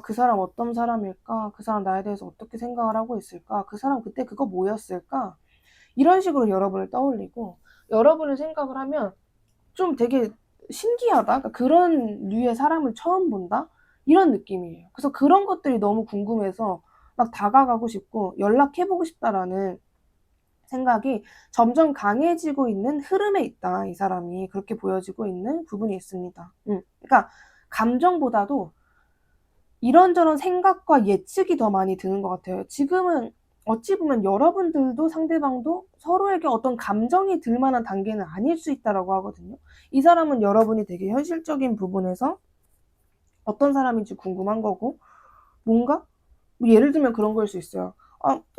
그 사람 어떤 사람일까? 그 사람 나에 대해서 어떻게 생각을 하고 있을까? 그 사람 그때 그거 뭐였을까? 이런 식으로 여러분을 떠올리고, 여러분을 생각을 하면 좀 되게 신기하다? 그러니까 그런 류의 사람을 처음 본다? 이런 느낌이에요. 그래서 그런 것들이 너무 궁금해서 막 다가가고 싶고 연락해보고 싶다라는 생각이 점점 강해지고 있는 흐름에 있다. 이 사람이 그렇게 보여지고 있는 부분이 있습니다. 그러니까 감정보다도 이런저런 생각과 예측이 더 많이 드는 것 같아요. 지금은 어찌 보면 여러분들도 상대방도 서로에게 어떤 감정이 들 만한 단계는 아닐 수 있다라고 하거든요. 이 사람은 여러분이 되게 현실적인 부분에서 어떤 사람인지 궁금한 거고, 뭔가 뭐 예를 들면 그런 걸 수 있어요.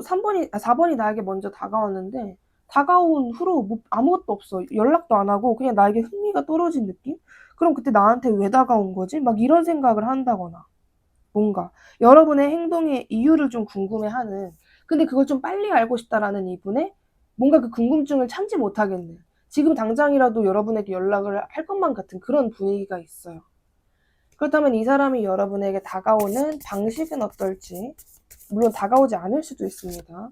4번이 나에게 먼저 다가왔는데 다가온 후로 뭐 아무것도 없어. 연락도 안 하고 그냥 나에게 흥미가 떨어진 느낌? 그럼 그때 나한테 왜 다가온 거지? 막 이런 생각을 한다거나, 뭔가 여러분의 행동의 이유를 좀 궁금해하는, 근데 그걸 좀 빨리 알고 싶다라는 이분의 뭔가 그 궁금증을 참지 못하겠는, 지금 당장이라도 여러분에게 연락을 할 것만 같은 그런 분위기가 있어요. 그렇다면 이 사람이 여러분에게 다가오는 방식은 어떨지, 물론 다가오지 않을 수도 있습니다.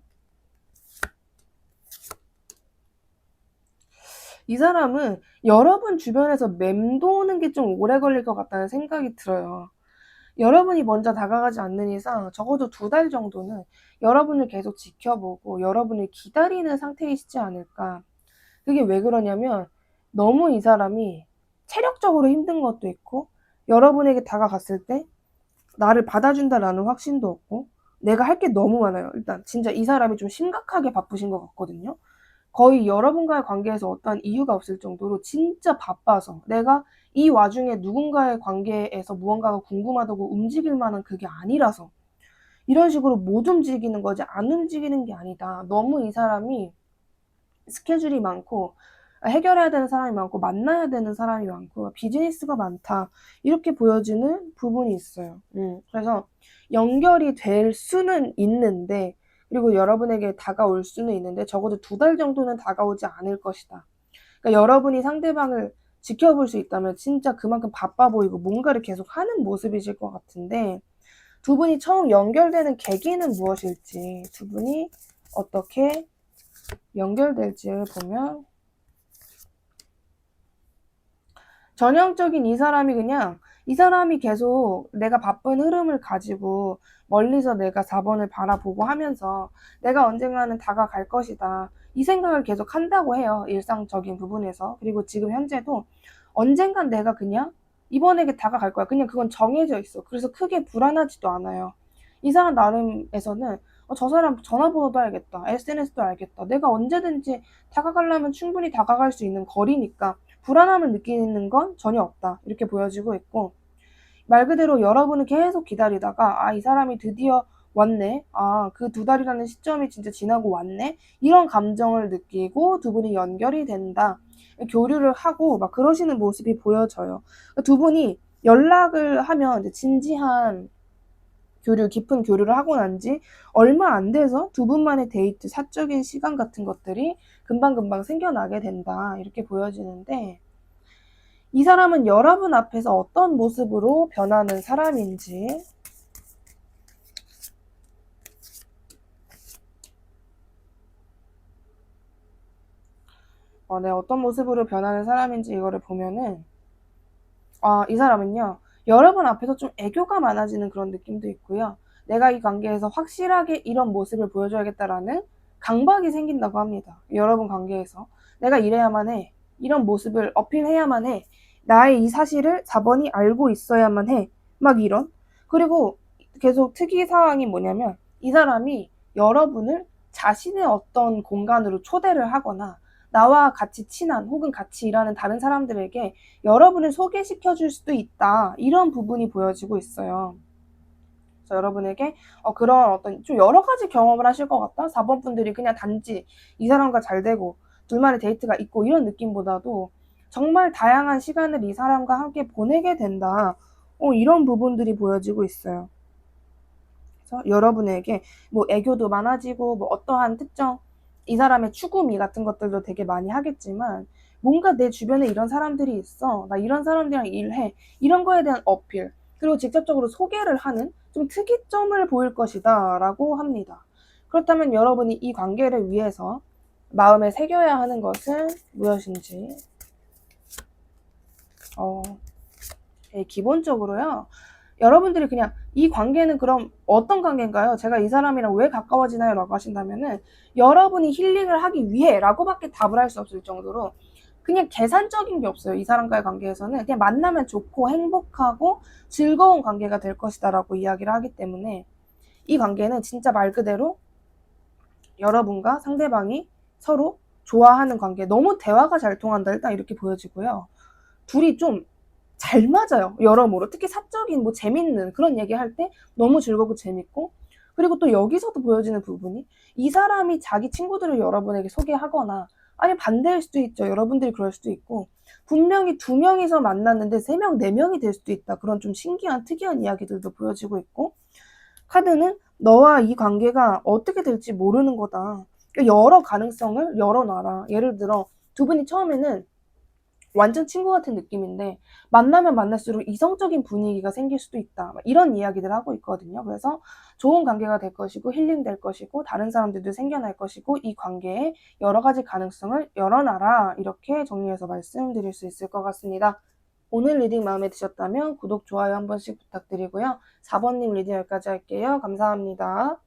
이 사람은 여러분 주변에서 맴도는 게 좀 오래 걸릴 것 같다는 생각이 들어요. 여러분이 먼저 다가가지 않는 이상 적어도 2달 정도는 여러분을 계속 지켜보고 여러분을 기다리는 상태이시지 않을까. 그게 왜 그러냐면 너무 이 사람이 체력적으로 힘든 것도 있고, 여러분에게 다가갔을 때 나를 받아준다라는 확신도 없고, 내가 할 게 너무 많아요. 일단 진짜 이 사람이 좀 심각하게 바쁘신 것 같거든요. 거의 여러분과의 관계에서 어떠한 이유가 없을 정도로 진짜 바빠서 내가 이 와중에 누군가의 관계에서 무언가가 궁금하다고 움직일 만한 그게 아니라서 이런 식으로 못 움직이는 거지, 안 움직이는 게 아니다. 너무 이 사람이 스케줄이 많고 해결해야 되는 사람이 많고 만나야 되는 사람이 많고 비즈니스가 많다, 이렇게 보여지는 부분이 있어요. 그래서 연결이 될 수는 있는데, 그리고 여러분에게 다가올 수는 있는데 적어도 2달 정도는 다가오지 않을 것이다. 그러니까 여러분이 상대방을 지켜볼 수 있다면 진짜 그만큼 바빠 보이고 뭔가를 계속 하는 모습이실 것 같은데, 두 분이 처음 연결되는 계기는 무엇일지, 두 분이 어떻게 연결될지를 보면 전형적인 이 사람이 그냥, 이 사람이 계속 내가 바쁜 흐름을 가지고 멀리서 내가 4번을 바라보고 하면서 내가 언젠가는 다가갈 것이다, 이 생각을 계속 한다고 해요. 일상적인 부분에서. 그리고 지금 현재도 언젠간 내가 그냥 이번에게 다가갈 거야. 그냥 그건 정해져 있어. 그래서 크게 불안하지도 않아요. 이 사람 나름에서는 저 사람 전화번호도 알겠다, SNS도 알겠다, 내가 언제든지 다가가려면 충분히 다가갈 수 있는 거리니까 불안함을 느끼는 건 전혀 없다, 이렇게 보여지고 있고, 말 그대로 여러분은 계속 기다리다가 이 사람이 드디어 왔네, 그 2달이라는 시점이 진짜 지나고 왔네, 이런 감정을 느끼고 두 분이 연결이 된다, 교류를 하고 막 그러시는 모습이 보여져요. 두 분이 연락을 하면 이제 진지한 교류, 깊은 교류를 하고 난 지 얼마 안 돼서 두 분만의 데이트, 사적인 시간 같은 것들이 금방금방 생겨나게 된다, 이렇게 보여지는데, 이 사람은 여러분 앞에서 어떤 모습으로 변하는 사람인지, 어떤 모습으로 변하는 사람인지 이거를 보면은, 이 사람은요, 여러분 앞에서 좀 애교가 많아지는 그런 느낌도 있고요. 내가 이 관계에서 확실하게 이런 모습을 보여줘야겠다라는 강박이 생긴다고 합니다. 여러분 관계에서 내가 이래야만 해, 이런 모습을 어필해야만 해, 나의 이 사실을 4번이 알고 있어야만 해, 막 이런. 그리고 계속 특이사항이 뭐냐면 이 사람이 여러분을 자신의 어떤 공간으로 초대를 하거나 나와 같이 친한 혹은 같이 일하는 다른 사람들에게 여러분을 소개시켜 줄 수도 있다, 이런 부분이 보여지고 있어요. 그래서 여러분에게 그런 어떤 좀 여러 가지 경험을 하실 것 같다. 4번 분들이 그냥 단지 이 사람과 잘 되고 둘만의 데이트가 있고 이런 느낌보다도 정말 다양한 시간을 이 사람과 함께 보내게 된다, 이런 부분들이 보여지고 있어요. 그래서 여러분에게 뭐 애교도 많아지고 뭐 어떠한 특정 이 사람의 추구미 같은 것들도 되게 많이 하겠지만, 뭔가 내 주변에 이런 사람들이 있어, 나 이런 사람들이랑 일해, 이런 거에 대한 어필, 그리고 직접적으로 소개를 하는 좀 특이점을 보일 것이다 라고 합니다. 그렇다면 여러분이 이 관계를 위해서 마음에 새겨야 하는 것은 무엇인지, 기본적으로요, 여러분들이 그냥 이 관계는 그럼 어떤 관계인가요? 제가 이 사람이랑 왜 가까워지나요? 라고 하신다면은 여러분이 힐링을 하기 위해 라고밖에 답을 할 수 없을 정도로 그냥 계산적인 게 없어요. 이 사람과의 관계에서는 그냥 만나면 좋고 행복하고 즐거운 관계가 될 것이다 라고 이야기를 하기 때문에 이 관계는 진짜 말 그대로 여러분과 상대방이 서로 좋아하는 관계, 너무 대화가 잘 통한다 일단 이렇게 보여지고요. 둘이 좀 잘 맞아요. 여러모로. 특히 사적인 뭐 재밌는 그런 얘기할 때 너무 즐겁고 재밌고, 그리고 또 여기서도 보여지는 부분이 이 사람이 자기 친구들을 여러분에게 소개하거나, 아니 반대일 수도 있죠. 여러분들이 그럴 수도 있고, 분명히 두 명이서 만났는데 세 명, 네 명이 될 수도 있다. 그런 좀 신기한 특이한 이야기들도 보여지고 있고, 카드는 너와 이 관계가 어떻게 될지 모르는 거다. 그러니까 여러 가능성을 열어놔라. 예를 들어 두 분이 처음에는 완전 친구 같은 느낌인데 만나면 만날수록 이성적인 분위기가 생길 수도 있다. 이런 이야기들을 하고 있거든요. 그래서 좋은 관계가 될 것이고 힐링될 것이고 다른 사람들도 생겨날 것이고 이 관계에 여러 가지 가능성을 열어놔라. 이렇게 정리해서 말씀드릴 수 있을 것 같습니다. 오늘 리딩 마음에 드셨다면 구독, 좋아요 한 번씩 부탁드리고요. 4번님 리딩 여기까지 할게요. 감사합니다.